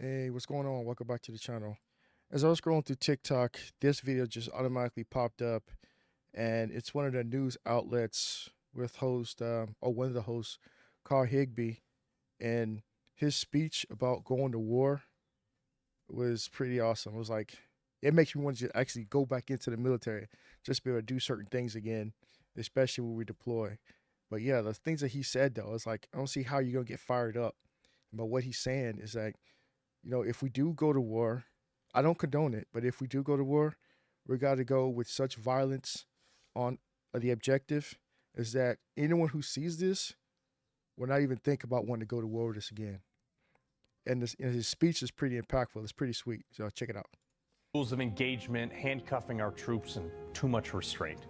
Hey, what's going on? Welcome back to the channel. As I was scrolling through TikTok, this video just automatically popped up, and it's one of the news outlets with or one of the hosts, Carl Higbee, and his speech about going to war was pretty awesome. It was like, it makes me want to actually go back into the military, just be able to do certain things again, especially when we deploy. But yeah, the things that he said though, it's like, I don't see how you're gonna get fired up. But what he's saying is that, if we do go to war, I don't condone it, but if we do go to war, we got to go with such violence on the objective is that anyone who sees this will not even think about wanting to go to war with us again. And his speech is pretty impactful. It's pretty sweet. So check it out. Rules of engagement, handcuffing our troops, and too much restraint.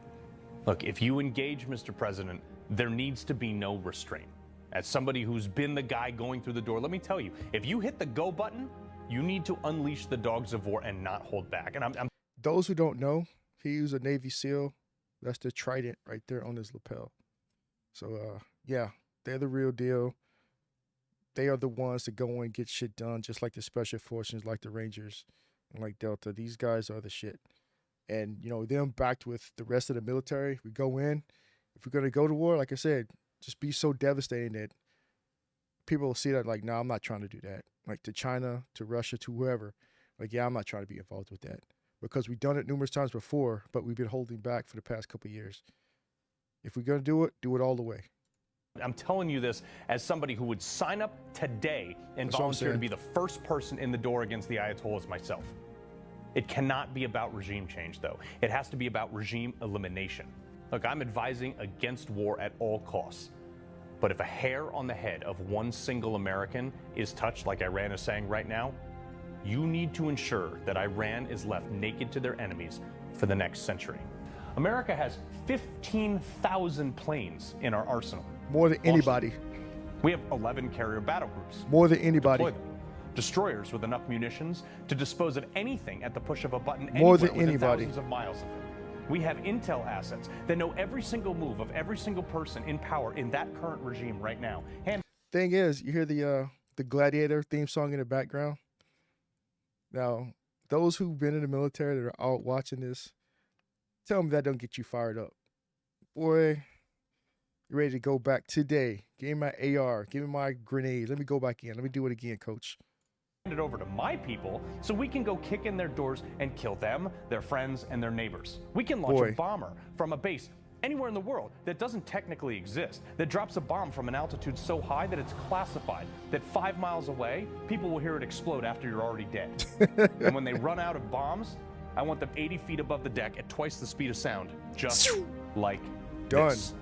Look, if you engage, Mr. President, there needs to be no restraint. As somebody who's been the guy going through the door, let me tell you, if you hit the go button, you need to unleash the dogs of war and not hold back. And I'm Those who don't know, he was a Navy SEAL. That's the trident right there on his lapel. So, yeah, they're the real deal. They are the ones that go and get shit done, just like the Special Forces, like the Rangers, and like Delta. These guys are the shit. And, them backed with the rest of the military. We go in. If we're going to go to war, like I said, just be so devastating that people will see that like, no, I'm not trying to do that. Like to China, to Russia, to whoever. Like, yeah, I'm not trying to be involved with that. Because we've done it numerous times before, but we've been holding back for the past couple of years. If we're going to do it all the way. I'm telling you this as somebody who would sign up today and volunteer to be the first person in the door against the Ayatollahs myself. It cannot be about regime change, though. It has to be about regime elimination. Look, I'm advising against war at all costs. But if a hair on the head of one single American is touched, like Iran is saying right now, you need to ensure that Iran is left naked to their enemies for the next century. America has 15,000 planes in our arsenal. More than anybody. We have 11 carrier battle groups. More than anybody. Deploy them. Destroyers with enough munitions to dispose of anything at the push of a button. More than anybody. Thousands of miles of it. We have intel assets that know every single move of every single person in power in that current regime right now. Thing is, you hear the Gladiator theme song in the background. Now, those who've been in the military that are out watching this, tell me that don't get you fired up. Boy, you're ready to go back today. Give me my AR. Give me my grenades. Let me go back in. Let me do it again, coach. Hand it over to my people so we can go kick in their doors and kill them, their friends, and their neighbors. We can launch a bomber from a base anywhere in the world that doesn't technically exist, that drops a bomb from an altitude so high that it's classified, that 5 miles away, people will hear it explode after you're already dead. And when they run out of bombs, I want them 80 feet above the deck at twice the speed of sound, just like this.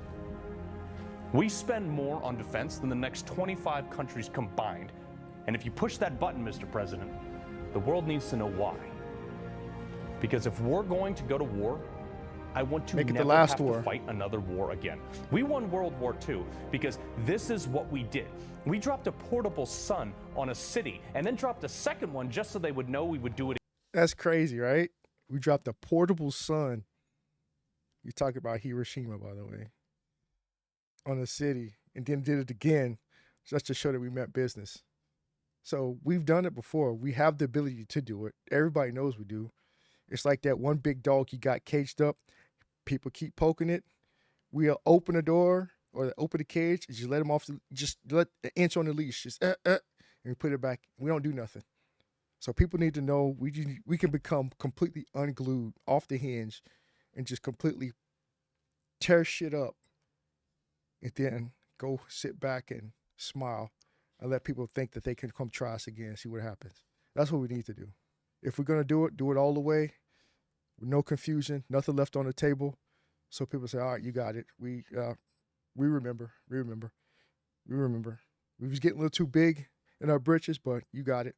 We spend more on defense than the next 25 countries combined. And if you push that button, Mr. President, the world needs to know why. Because if we're going to go to war, I want to never have to fight another war again. We won World War II because this is what we did. We dropped a portable sun on a city and then dropped a second one just so they would know we would do it. That's crazy, right? We dropped a portable sun. You talk about Hiroshima, by the way, on a city, and then did it again just to show that we meant business. So we've done it before. We have the ability to do it. Everybody knows we do. It's like that one big dog, he got caged up. People keep poking it. We'll open the door or open the cage and just let him off, just let an inch on the leash, just and we put it back. We don't do nothing. So people need to know we can become completely unglued, off the hinge, and just completely tear shit up. And then go sit back and smile and let people think that they can come try us again and see what happens. That's what we need to do. If we're going to do it all the way, with no confusion, nothing left on the table. So people say, all right, you got it. We remember. We was getting a little too big in our britches, but you got it.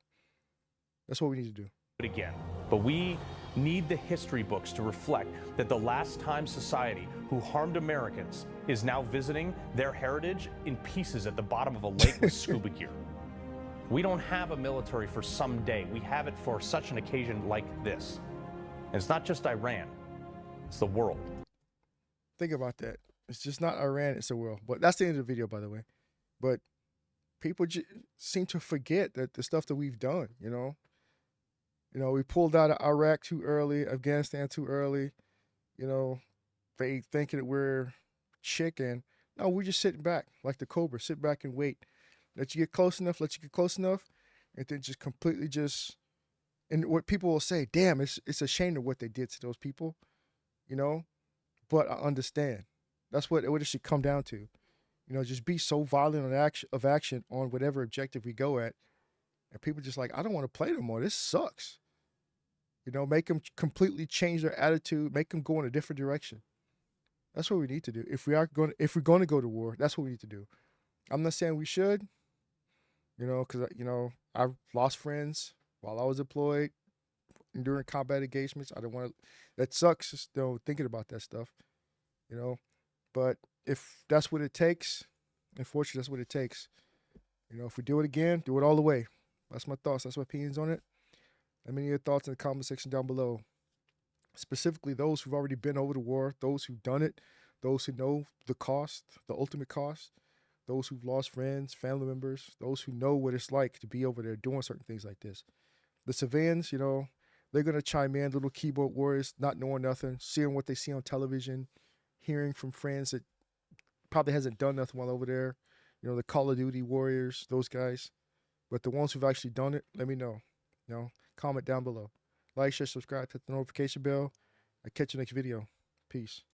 That's what we need to do. Again, but we need the history books to reflect that the last time society who harmed Americans is now visiting their heritage in pieces at the bottom of a lake with scuba gear. We don't have a military for some day. We have it for such an occasion like this. And it's not just Iran, it's the world. Think about that. It's just not Iran, it's the world. But that's the end of the video, by the way. But people seem to forget that the stuff that we've done. We pulled out of Iraq too early, Afghanistan too early. You know, they thinking that we're chicken. No, we're just sitting back like the cobra. Sit back and wait. Let you get close enough. Let you get close enough, and then just completely just. And what people will say, damn, it's a shame of what they did to those people, you know. But I understand. That's what it should come down to. Just be so violent of action on whatever objective we go at, and people just like, I don't want to play no more. This sucks. Make them completely change their attitude. Make them go in a different direction. That's what we need to do. If we're going to go to war, that's what we need to do. I'm not saying we should, because I've lost friends while I was deployed during combat engagements. I don't want to. That sucks. Just thinking about that stuff, you know. But if that's what it takes, unfortunately, that's what it takes. If we do it again, do it all the way. That's my thoughts. That's my opinions on it. Let me know your thoughts in the comment section down below. Specifically, those who've already been over the war, those who've done it, those who know the cost, the ultimate cost, those who've lost friends, family members, those who know what it's like to be over there doing certain things like this. The civilians, they're going to chime in, little keyboard warriors, not knowing nothing, seeing what they see on television, hearing from friends that probably hasn't done nothing while over there. The Call of Duty warriors, those guys. But the ones who've actually done it, let me know. Comment down below. Like, share, subscribe, hit the notification bell. I'll catch you next video. Peace.